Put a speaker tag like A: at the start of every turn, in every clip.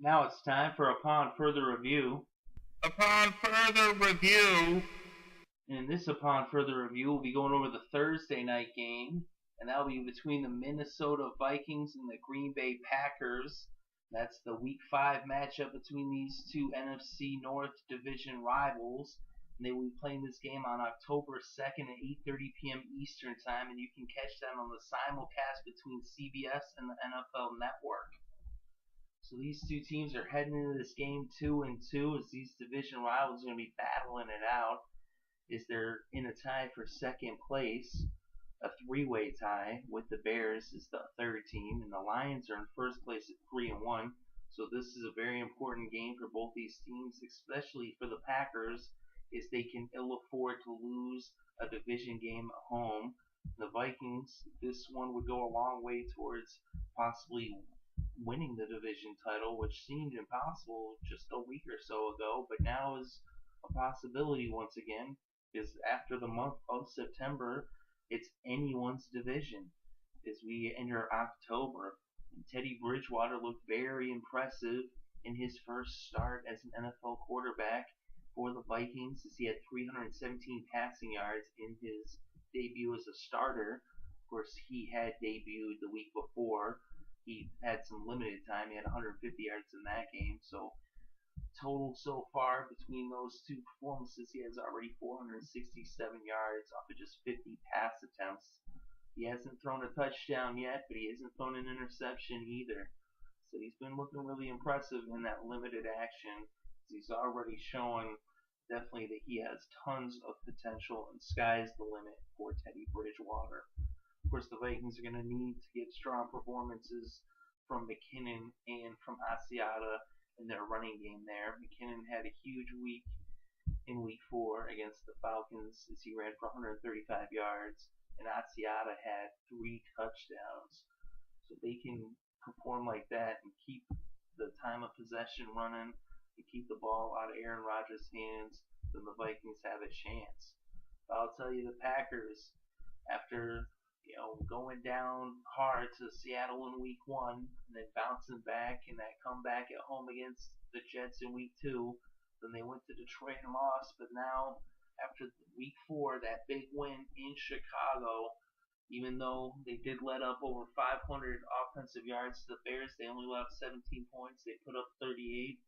A: Now it's time for Upon Further Review.
B: Upon further review,
A: And in this Upon Further Review, we'll be going over the Thursday night game, and that'll be between the Minnesota Vikings and the Green Bay Packers. That's the Week 5 matchup between these two NFC North Division rivals. And they will be playing this game on October 2nd at 8:30 p.m. Eastern Time, and you can catch them on the simulcast between CBS and the NFL Network. So these two teams are heading into this game 2-2 as these division rivals are going to be battling it out. Is they're in a tie for second place, a three-way tie with the Bears as the third team, and the Lions are in first place at 3-1. So this is a very important game for both these teams, especially for the Packers, as they can ill afford to lose a division game at home. The Vikings, this one would go a long way towards possibly winning the division title, which seemed impossible just a week or so ago, but now is a possibility once again, because after the month of September, it's anyone's division as we enter October. And Teddy Bridgewater looked very impressive in his first start as an NFL quarterback for the Vikings, as he had 317 passing yards in his debut as a starter. Of course, he had debuted the week before. He had some limited time. He had 150 yards in that game. So total so far between those two performances, he has already 467 yards off of just 50 pass attempts. He hasn't thrown a touchdown yet, but he hasn't thrown an interception either. So he's been looking really impressive in that limited action. He's already shown definitely that he has tons of potential, and sky's the limit for Teddy Bridgewater. Of course, the Vikings are going to need to get strong performances from McKinnon and from Asiata in their running game there. McKinnon had a huge week in Week 4 against the Falcons as he ran for 135 yards, and Asiata had 3 touchdowns. So they can perform like that and keep the time of possession running and keep the ball out of Aaron Rodgers' hands, then the Vikings have a chance. But I'll tell you, the Packers, after going down hard to Seattle in Week 1 and then bouncing back in that comeback at home against the Jets in Week 2. Then they went to Detroit and lost, but now after Week 4, that big win in Chicago, even though they did let up over 500 offensive yards to the Bears, they only let up 17 points. They put up 38,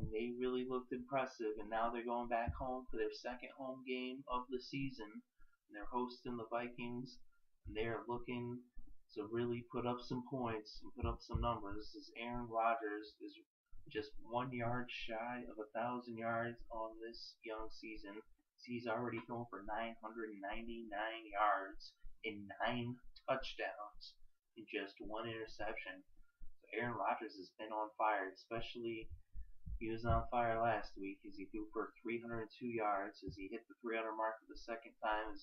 A: and they really looked impressive. And now they're going back home for their second home game of the season, and they're hosting the Vikings. They're looking to really put up some points and put up some numbers, as Aaron Rodgers is just 1 yard shy of 1,000 yards on this young season. He's already thrown for 999 yards and 9 touchdowns and just 1 interception. So Aaron Rodgers has been on fire, especially he was on fire last week as he threw for 302 yards as he hit the 300 mark for the second time.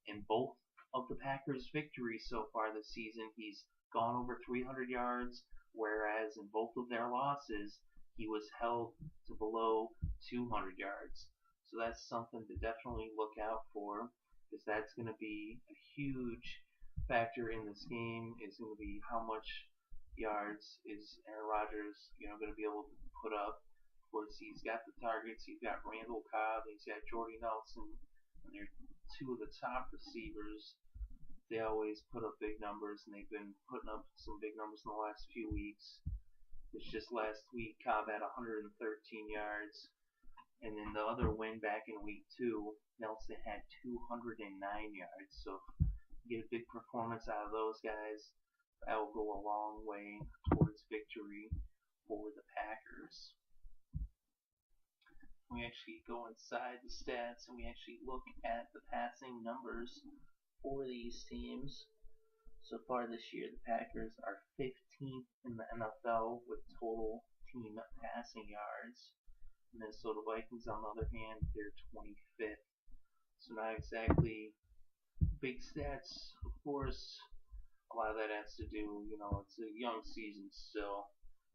A: In both of the Packers' victories so far this season, he's gone over 300 yards, whereas in both of their losses, he was held to below 200 yards. So that's something to definitely look out for, because that's going to be a huge factor in this game. Is going to be how much yards is Aaron Rodgers, going to be able to put up. Of course, he's got the targets. He's got Randall Cobb. He's got Jordy Nelson, and they're two of the top receivers. They always put up big numbers, and they've been putting up some big numbers in the last few weeks. It's just last week, Cobb had 113 yards, and then the other win back in Week 2, Nelson had 209 yards. So if you get a big performance out of those guys, that will go a long way towards victory for the Packers. We actually go inside the stats and we actually look at the passing numbers for these teams. So far this year, the Packers are 15th in the NFL with total team passing yards. Minnesota Vikings, on the other hand, they're 25th. So not exactly big stats, of course. A lot of that has to do, it's a young season still.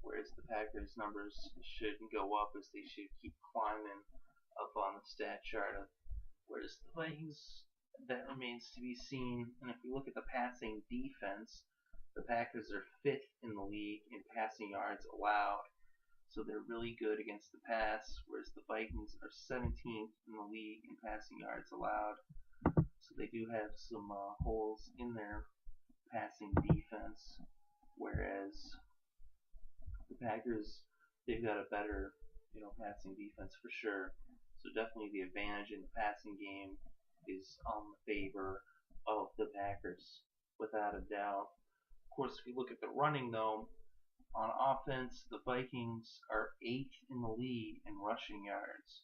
A: Whereas the Packers' numbers shouldn't go up, as they should keep climbing up on the stat chart. Whereas the Vikings, that remains to be seen. And if we look at the passing defense, the Packers are 5th in the league in passing yards allowed. So they're really good against the pass, whereas the Vikings are 17th in the league in passing yards allowed. So they do have some holes in their passing defense, whereas the Packers, they've got a better, passing defense for sure. So definitely the advantage in the passing game is on the favor of the Packers, without a doubt. Of course, if you look at the running though, on offense, the Vikings are 8th in the league in rushing yards.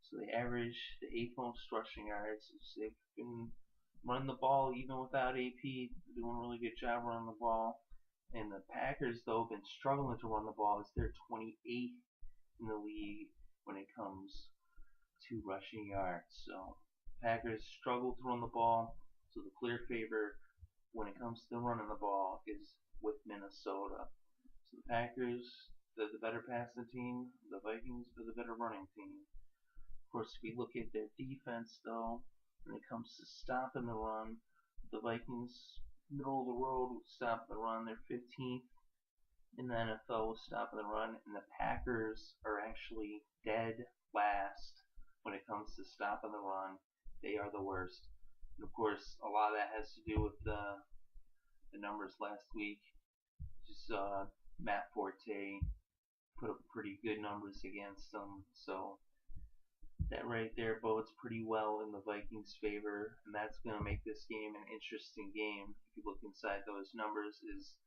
A: So they average the 8th most rushing yards. They've been running the ball even without AP, doing a really good job running the ball. And the Packers, though, have been struggling to run the ball, as they're 28th in the league when it comes to rushing yards. So Packers struggle to run the ball, so the clear favor when it comes to running the ball is with Minnesota. So the Packers, they're the better passing team. The Vikings are the better running team. Of course, if we look at their defense, though, when it comes to stopping the run, the Vikings, middle of the road with stopping the run. They're 15th in the NFL with stopping the run, and the Packers are actually dead last when it comes to stopping the run. They are the worst. And of course, a lot of that has to do with the numbers last week. Just Matt Forte put up pretty good numbers against them, so that right there bodes pretty well in the Vikings' favor, and that's going to make this game an interesting game. If you look inside those numbers, as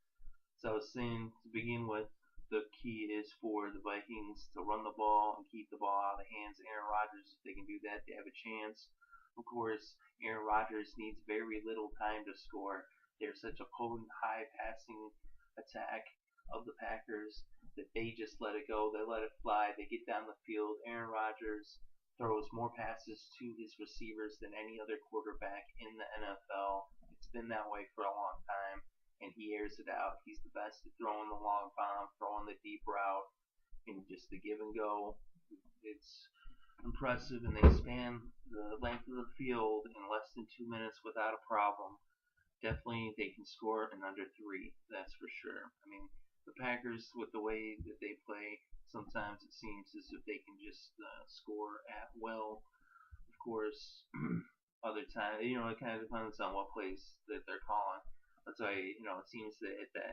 A: I was saying to begin with, the key is for the Vikings to run the ball and keep the ball out of the hands of Aaron Rodgers. If they can do that, they have a chance. Of course, Aaron Rodgers needs very little time to score. They're such a potent, high passing attack of the Packers that they just let it go. They let it fly. They get down the field. Aaron Rodgers throws more passes to his receivers than any other quarterback in the NFL. It's been that way for a long time, and he airs it out. He's the best at throwing the long bomb, throwing the deep route, and just the give and go. It's impressive, and they span the length of the field in less than 2 minutes without a problem. Definitely they can score in under 3, that's for sure. I mean, the Packers, with the way that they play, sometimes it seems as if they can just score at will. Of course, other times, it kind of depends on what plays that they're calling. That's why, it seems that at the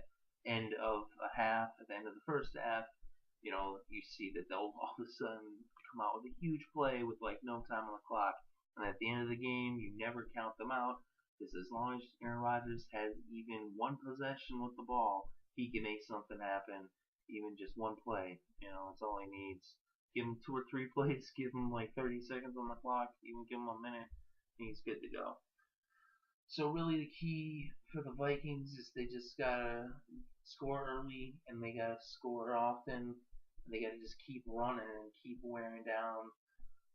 A: end of a half, at the end of the first half, you see that they'll all of a sudden come out with a huge play with like no time on the clock. And at the end of the game, you never count them out, because as long as Aaron Rodgers has even one possession with the ball, he can make something happen. Even just one play, that's all he needs. Give him 2 or 3 plays, give him like 30 seconds on the clock, even give him a minute, and he's good to go. So really the key for the Vikings is they just gotta score early, and they gotta score often, and they gotta just keep running and keep wearing down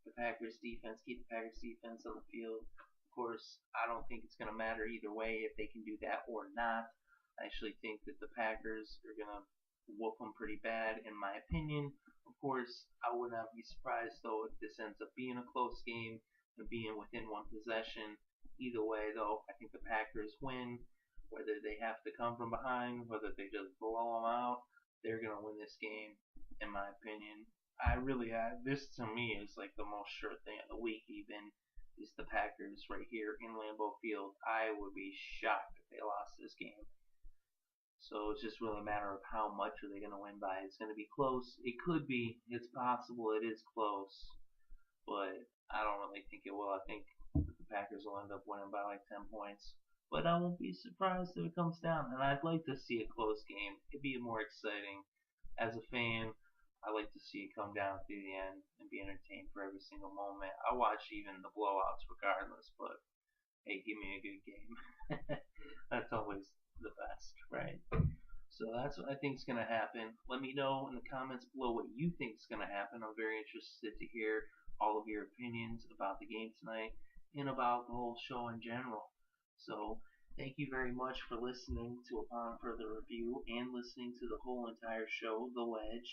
A: the Packers defense, keep the Packers defense on the field. Of course, I don't think it's gonna matter either way if they can do that or not. I actually think that the Packers are gonna whoop them pretty bad, in my opinion. Of course, I would not be surprised though if this ends up being a close game and being within one possession. Either way, though, I think the Packers win. Whether they have to come from behind, whether they just blow them out, they're gonna win this game, in my opinion. This to me is like the most sure thing of the week. Even is the Packers right here in Lambeau Field. I would be shocked if they lost this game. So it's just really a matter of how much are they going to win by. It's going to be close. It could be. It's possible. It is close. But I don't really think it will. I think the Packers will end up winning by like 10 points. But I won't be surprised if it comes down. And I'd like to see a close game. It'd be more exciting. As a fan, I like to see it come down to the end and be entertained for every single moment. I watch even the blowouts regardless. But hey, give me a good game. That's always the best, right? So that's what I think is going to happen. Let me know in the comments below what you think is going to happen. I'm very interested to hear all of your opinions about the game tonight and about the whole show in general. So thank you very much for listening to Upon Further Review and listening to the whole entire show, The Wedge.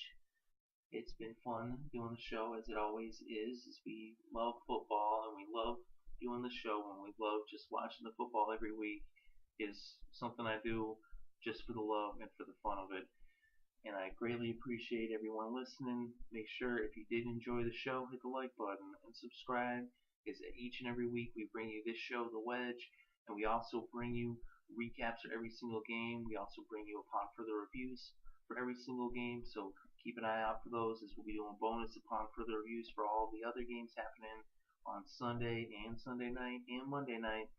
A: It's been fun doing the show, as it always is, as we love football and we love doing the show, and we love just watching the football every week. Is something I do just for the love and for the fun of it. And I greatly appreciate everyone listening. Make sure if you did enjoy the show, hit the like button and subscribe. Because each and every week we bring you this show, The Wedge, and we also bring you recaps for every single game. We also bring you upon further reviews for every single game. So keep an eye out for those, as we'll be doing bonus upon further reviews for all the other games happening on Sunday and Sunday night and Monday night.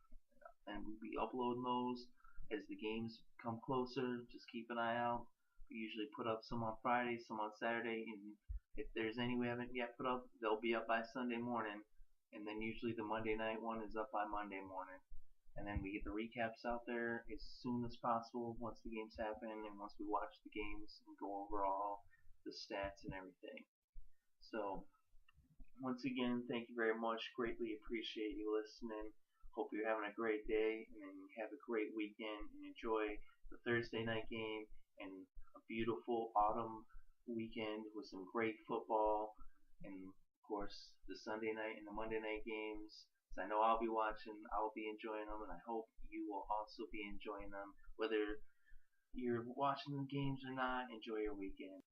A: And we'll be uploading those as the games come closer. Just keep an eye out. We usually put up some on Friday, some on Saturday, and if there's any we haven't yet put up, they'll be up by Sunday morning. And then usually the Monday night one is up by Monday morning. And then we get the recaps out there as soon as possible once the games happen and once we watch the games and go over all the stats and everything. So, once again, thank you very much. Greatly appreciate you listening. Hope you're having a great day and have a great weekend and enjoy the Thursday night game and a beautiful autumn weekend with some great football and, of course, the Sunday night and the Monday night games. So I know I'll be watching, I'll be enjoying them, and I hope you will also be enjoying them. Whether you're watching the games or not, enjoy your weekend.